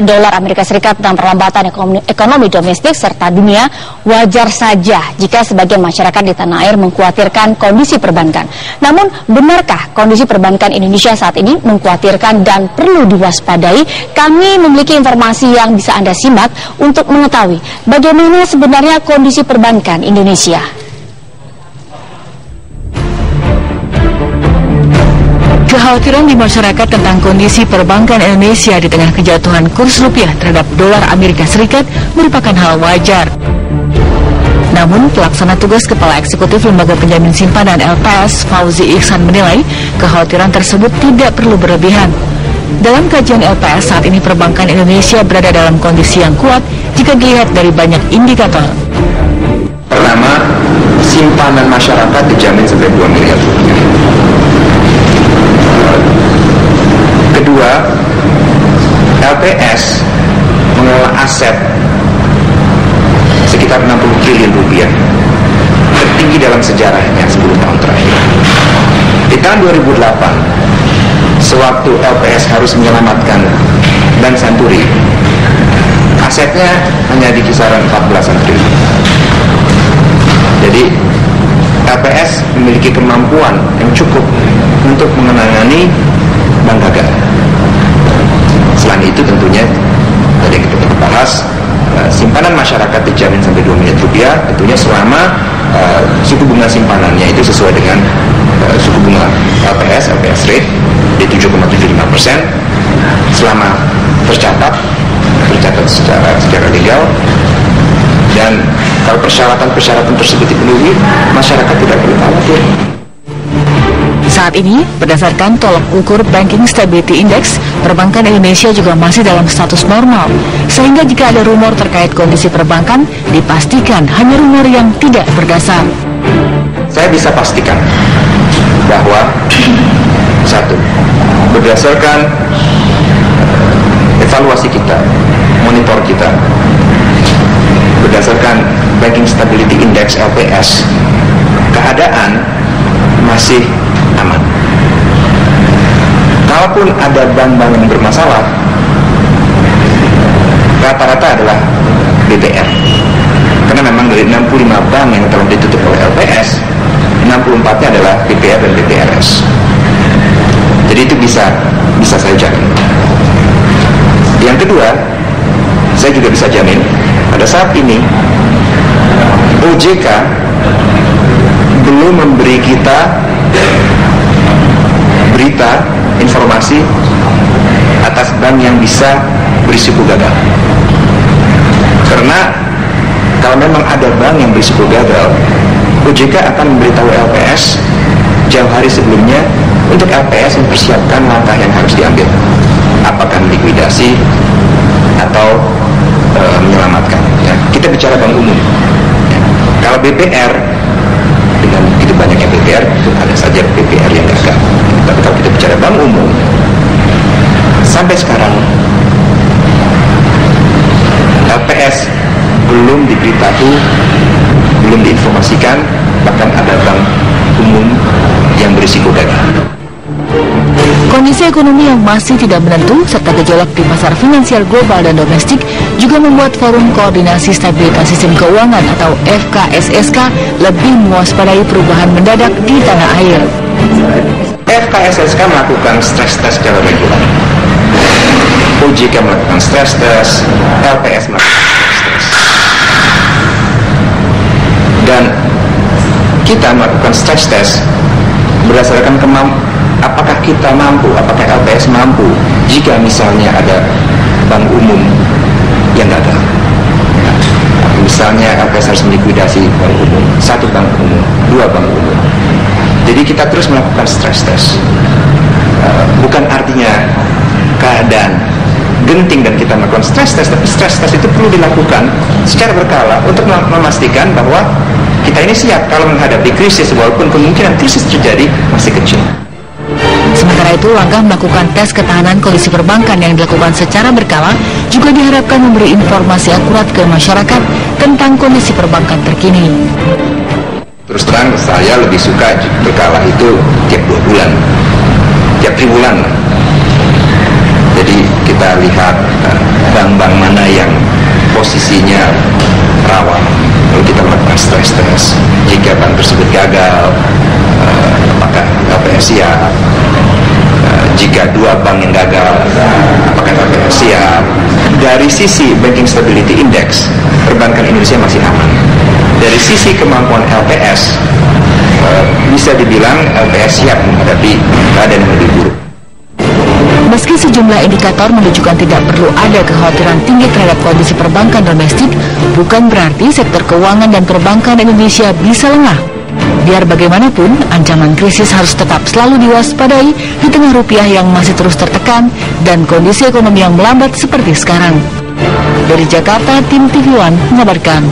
dolar Amerika Serikat dan perlambatan ekonomi domestik serta dunia, wajar saja jika sebagian masyarakat di tanah air mengkhawatirkan kondisi perbankan. Namun, benarkah kondisi perbankan Indonesia saat ini mengkhawatirkan dan perlu diwaspadai? Kami memiliki informasi yang bisa Anda simak untuk mengetahui bagaimana sebenarnya kondisi perbankan Indonesia. Kekhawatiran di masyarakat tentang kondisi perbankan Indonesia di tengah kejatuhan kurs rupiah terhadap dolar Amerika Serikat merupakan hal wajar. Namun, pelaksana tugas Kepala Eksekutif Lembaga Penjamin Simpanan LPS, Fauzi Ihsan menilai kekhawatiran tersebut tidak perlu berlebihan. Dalam kajian LPS, saat ini perbankan Indonesia berada dalam kondisi yang kuat jika dilihat dari banyak indikator. Pertama, simpanan masyarakat dijamin sampai 2 miliar rupiah. Kedua, LPS mengelola aset sekitar 60 triliun rupiah, tertinggi dalam sejarahnya 10 tahun terakhir. Di tahun 2008, sewaktu LPS harus menyelamatkan Bank Santuri, asetnya hanya di kisaran 14 triliun. Jadi LPS memiliki kemampuan yang cukup untuk menangani bank gagal. Selain itu tentunya tadi yang kita bahas, simpanan masyarakat dijamin sampai 2 miliar rupiah, tentunya selama suku bunga simpanannya itu sesuai dengan suku bunga LPS rate di 7,75%, selama tercatat secara legal. Dan kalau persyaratan tersebut dipenuhi, masyarakat tidak perlu khawatir. Saat ini, berdasarkan tolok ukur Banking Stability Index, perbankan Indonesia juga masih dalam status normal. Sehingga jika ada rumor terkait kondisi perbankan, dipastikan hanya rumor yang tidak berdasar. Saya bisa pastikan bahwa satu, berdasarkan evaluasi kita, monitor kita, berdasarkan Banking Stability Index LPS, keadaan masih aman. Kalaupun ada bank-bank yang bermasalah, rata-rata adalah BPR. Karena memang dari 65 bank yang telah ditutup oleh LPS, 64-nya adalah BPR dan BPRS. Jadi itu bisa saya jamin. Yang kedua, saya juga bisa jamin pada saat ini OJK belum memberi kita berita, informasi atas bank yang bisa berisiko gagal. Karena kalau memang ada bank yang berisiko gagal, OJK akan memberitahu LPS jauh hari sebelumnya untuk LPS mempersiapkan langkah yang harus diambil, apakah likuidasi atau menyelamatkan. Ya. Kita bicara bank umum. Ya. Kalau BPR, dengan begitu banyaknya BPR, ada saja BPR yang gagal. Tapi kalau kita bicara bank umum, sampai sekarang LPS belum diberitahu, belum diinformasikan, bahkan ada bank umum yang berisiko gagal. Kondisi ekonomi yang masih tidak menentu serta gejolak di pasar finansial global dan domestik juga membuat Forum Koordinasi Stabilitas Sistem Keuangan atau FKSSK lebih mewaspadai perubahan mendadak di tanah air. FKSSK melakukan stress test secara reguler. OJK melakukan stress test, LPS melakukan stress test. Dan kita melakukan stress test berdasarkan apakah kita mampu, apakah LPS mampu jika misalnya ada bank umum yang gagal. Misalnya LPS harus melikuidasi bank umum, 1 bank umum, 2 bank umum. Jadi kita terus melakukan stress test. Bukan artinya keadaan genting dan kita melakukan stress test, tapi stress test itu perlu dilakukan secara berkala untuk memastikan bahwa kita ini siap kalau menghadapi krisis, walaupun kemungkinan krisis terjadi masih kecil. Sementara itu, langkah melakukan tes ketahanan kondisi perbankan yang dilakukan secara berkala juga diharapkan memberi informasi akurat ke masyarakat tentang kondisi perbankan terkini. Terus terang, saya lebih suka berkala itu tiap 2 bulan, tiap triwulan. Jadi kita lihat bank-bank mana yang posisinya rawan. Lalu kita melakukan stres. Jika bank tersebut gagal, apakah LPS siap? Jika dua bank yang gagal, apakah LPS siap? Dari sisi Banking Stability Index, perbankan Indonesia masih aman. Dari sisi kemampuan LPS, bisa dibilang LPS siap menghadapi keadaan yang lebih buruk. Meski sejumlah indikator menunjukkan tidak perlu ada kekhawatiran tinggi terhadap kondisi perbankan domestik, bukan berarti sektor keuangan dan perbankan Indonesia bisa lengah. Biar bagaimanapun, ancaman krisis harus tetap selalu diwaspadai di tengah rupiah yang masih terus tertekan dan kondisi ekonomi yang melambat seperti sekarang. Dari Jakarta, tim TV One mengabarkan.